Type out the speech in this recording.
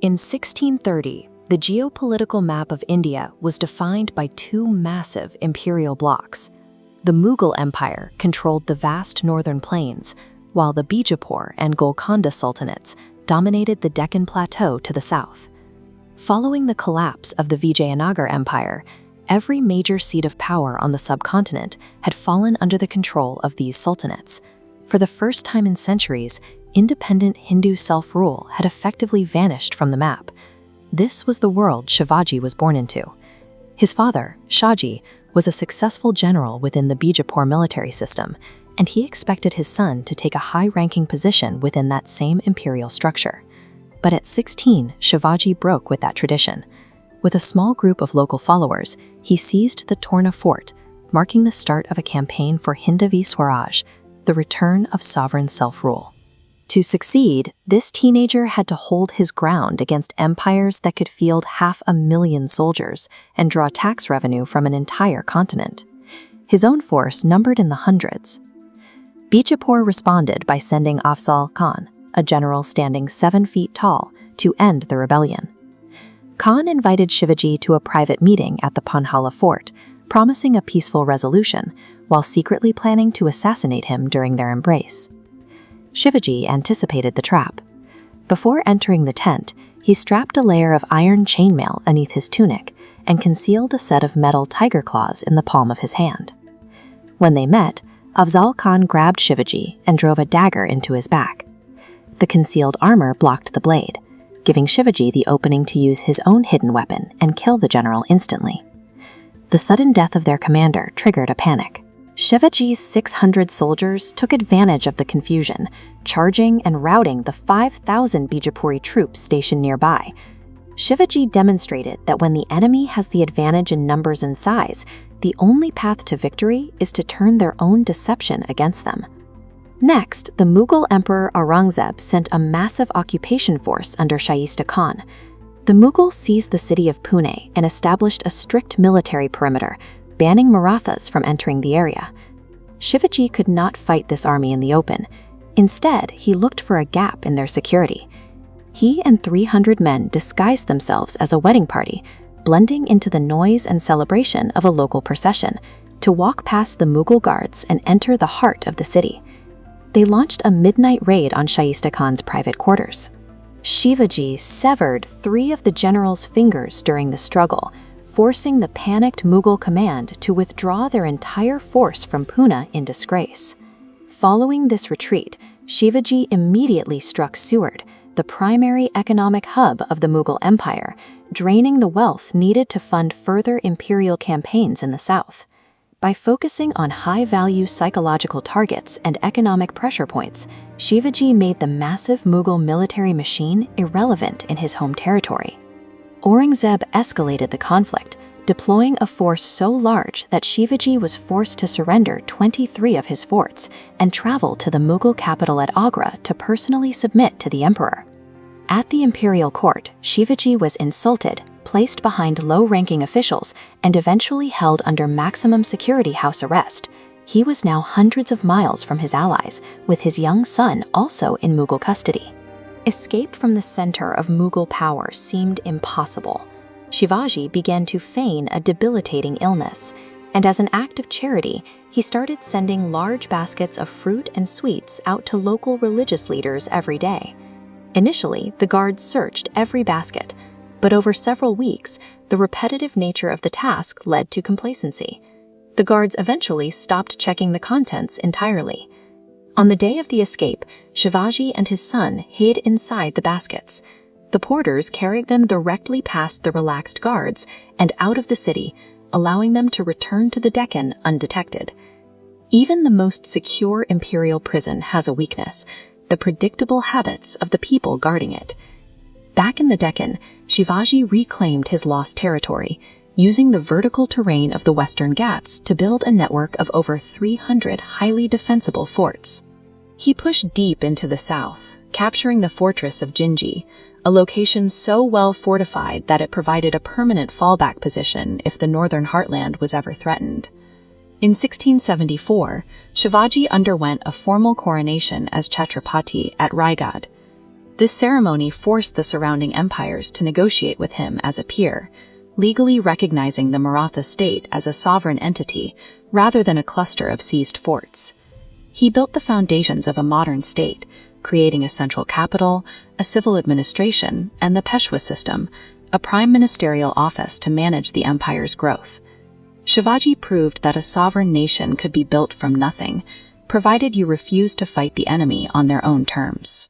In 1630, the geopolitical map of India was defined by two massive imperial blocks. The Mughal Empire controlled the vast northern plains, while the Bijapur and Golconda sultanates dominated the Deccan Plateau to the south. Following the collapse of the Vijayanagar Empire, every major seat of power on the subcontinent had fallen under the control of these sultanates. For the first time in centuries, independent Hindu self-rule had effectively vanished from the map. This was the world Shivaji was born into. His father, Shahji, was a successful general within the Bijapur military system, and he expected his son to take a high-ranking position within that same imperial structure. But at 16, Shivaji broke with that tradition. With a small group of local followers, he seized the Torna fort, marking the start of a campaign for Hindavi Swaraj, the return of sovereign self-rule. To succeed, this teenager had to hold his ground against empires that could field 500,000 soldiers and draw tax revenue from an entire continent. His own force numbered in the hundreds. Bijapur responded by sending Afzal Khan, a general standing 7 feet tall, to end the rebellion. Khan invited Shivaji to a private meeting at the Panhala fort, promising a peaceful resolution, while secretly planning to assassinate him during their embrace. Shivaji anticipated the trap. Before entering the tent, he strapped a layer of iron chainmail beneath his tunic and concealed a set of metal tiger claws in the palm of his hand. When they met, Afzal Khan grabbed Shivaji and drove a dagger into his back. The concealed armor blocked the blade, giving Shivaji the opening to use his own hidden weapon and kill the general instantly. The sudden death of their commander triggered a panic. Shivaji's 600 soldiers took advantage of the confusion, charging and routing the 5,000 Bijapuri troops stationed nearby. Shivaji demonstrated that when the enemy has the advantage in numbers and size, the only path to victory is to turn their own deception against them. Next, the Mughal Emperor Aurangzeb sent a massive occupation force under Shaista Khan. The Mughals seized the city of Pune and established a strict military perimeter, banning Marathas from entering the area. Shivaji could not fight this army in the open. Instead, he looked for a gap in their security. He and 300 men disguised themselves as a wedding party, blending into the noise and celebration of a local procession, to walk past the Mughal guards and enter the heart of the city. They launched a midnight raid on Shaista Khan's private quarters. Shivaji severed 3 of the general's fingers during the struggle, forcing the panicked Mughal command to withdraw their entire force from Pune in disgrace. Following this retreat, Shivaji immediately struck Seward, the primary economic hub of the Mughal Empire, draining the wealth needed to fund further imperial campaigns in the south. By focusing on high-value psychological targets and economic pressure points, Shivaji made the massive Mughal military machine irrelevant in his home territory. Aurangzeb escalated the conflict, deploying a force so large that Shivaji was forced to surrender 23 of his forts and travel to the Mughal capital at Agra to personally submit to the emperor. At the imperial court, Shivaji was insulted, placed behind low-ranking officials, and eventually held under maximum security house arrest. He was now hundreds of miles from his allies, with his young son also in Mughal custody. Escape from the center of Mughal power seemed impossible. Shivaji began to feign a debilitating illness, and as an act of charity, he started sending large baskets of fruit and sweets out to local religious leaders every day. Initially, the guards searched every basket, but over several weeks, the repetitive nature of the task led to complacency. The guards eventually stopped checking the contents entirely. On the day of the escape, Shivaji and his son hid inside the baskets. The porters carried them directly past the relaxed guards and out of the city, allowing them to return to the Deccan undetected. Even the most secure imperial prison has a weakness: the predictable habits of the people guarding it. Back in the Deccan, Shivaji reclaimed his lost territory, using the vertical terrain of the Western Ghats to build a network of over 300 highly defensible forts. He pushed deep into the south, capturing the fortress of Jinji, a location so well fortified that it provided a permanent fallback position if the northern heartland was ever threatened. In 1674, Shivaji underwent a formal coronation as Chhatrapati at Raigad. This ceremony forced the surrounding empires to negotiate with him as a peer, legally recognizing the Maratha state as a sovereign entity rather than a cluster of seized forts. He built the foundations of a modern state, creating a central capital, a civil administration, and the Peshwa system, a prime ministerial office to manage the empire's growth. Shivaji proved that a sovereign nation could be built from nothing, provided you refused to fight the enemy on their own terms.